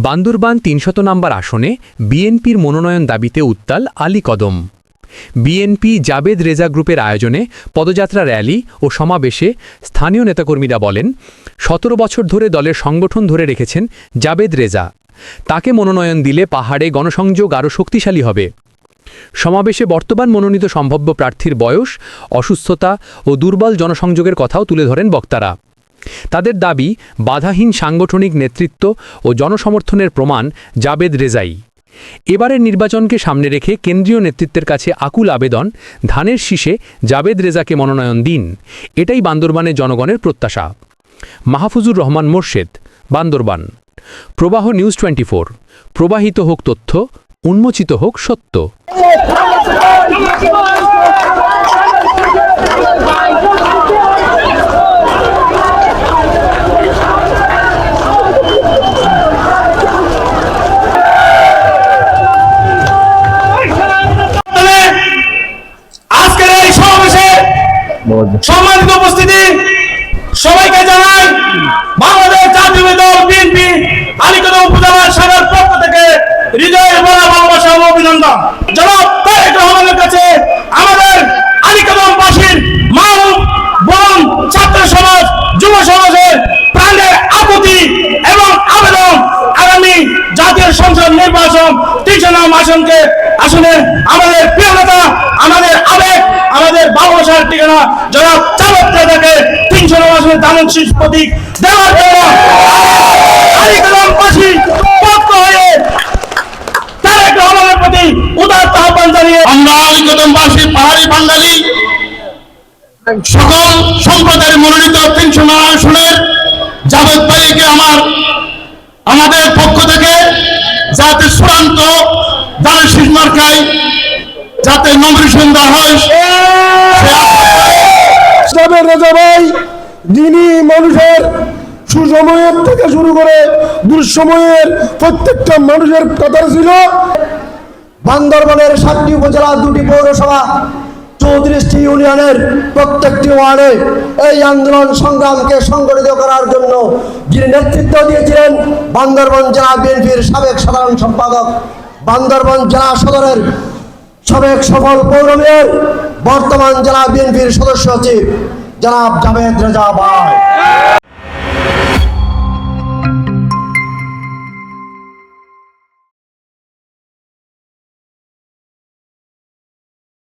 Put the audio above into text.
বান্দরবান ৩০০ নম্বর আসনে বিএনপির মনোনয়ন দাবিতে উত্তাল আলী কদম। বিএনপি জাবেদ রেজা গ্রুপের আয়োজনে পদযাত্রা র্যালি ও সমাবেশে স্থানীয় নেতাকর্মীরা বলেন, ১৭ বছর ধরে দলের সংগঠন ধরে রেখেছেন জাবেদ রেজা। তাকে মনোনয়ন দিলে পাহাড়ে গণসংযোগ আরও শক্তিশালী হবে। সমাবেশে বর্তমান মনোনীত সম্ভাব্য প্রার্থীর বয়স, অসুস্থতা ও দুর্বল জনসংযোগের কথাও তুলে ধরেন বক্তারা। তাদের দাবি, বাধাহীন সাংগঠনিক নেতৃত্ব ও জনসমর্থনের প্রমাণ জাবেদ রেজাই। এবারের নির্বাচনকে সামনে রেখে কেন্দ্রীয় নেতৃত্বের কাছে আকুল আবেদন, ধানের শীষে জাবেদ রেজাকে মনোনয়ন দিন। এটাই বান্দরবানের জনগণের প্রত্যাশা। মাহফুজুর রহমান মোর্শেদ, বান্দরবান। প্রবাহ নিউজ 24। প্রবাহিত হোক তথ্য, উন্মোচিত হোক সত্য। সম্মানিত উপস্থিতি, সবাইকে জানাই বাংলাদেশ জাতীয় দল বিএনপি আলী কদম উপজেলার শাখার পক্ষ থেকে হৃদয়ের বলা ভালোবাসা ও অভিনন্দন। জনাব তারেক রহমানের কাছে আমাদের আলী কদমবাসীর মা বোন, ছাত্র সমাজ, যুব সমাজের প্রাণের আকুতি এবং আবেদন, আগামী জাতীয় সংসদ নির্বাচন ৩০০ নং আসনে আমাদের প্রিয় নেতা, আমাদের আবেগ, আমাদের ভালোবাসার ঠিকানা জনাব জাবেদ রেজাকে ৩০০ নং আসনে দানের শীষ প্রতীক দেওয়ার জন্য আলী কদমবাসী পক্ষ হয়ে তারেক রহমানের প্রতি উদাত্ত আহ্বান জানিয়ে আমরা আলী কদমবাসী পাহাড়ি বাঙালি সকল সম্প্রদায়ের মনোনীত ৩০০ নং আসনের জাবেদ ভাইকে আমাদের পক্ষ থেকে যাতে চূড়ান্ত দানের শীষ মার্কায় যাতে নমিনেশন দেওয়া হয়। জাবেদ রেজা ভাই দিনই মানুষের সুসময়ের থেকে শুরু করে দুঃসময়ের প্রত্যেকটা মানুষের কথা ছিল। বান্দরবানের ৭টি উপজেলা, 2টি পৌরসভা, 34টি ইউনিয়নের প্রত্যেকটি ওয়ার্ডে এই আন্দোলন সংগ্রামকে সংগঠিত করার জন্য যিনি নেতৃত্ব দিয়েছিলেন বান্দরবান জেলা বিএনপির সাবেক সাধারণ সম্পাদক, বান্দরবান জেলা সদরের সাবেক সফল পৌর মেয়র, বর্তমান জেলা বিএনপির সদস্য সচিব জনাব জাবেদ রেজা ভাই।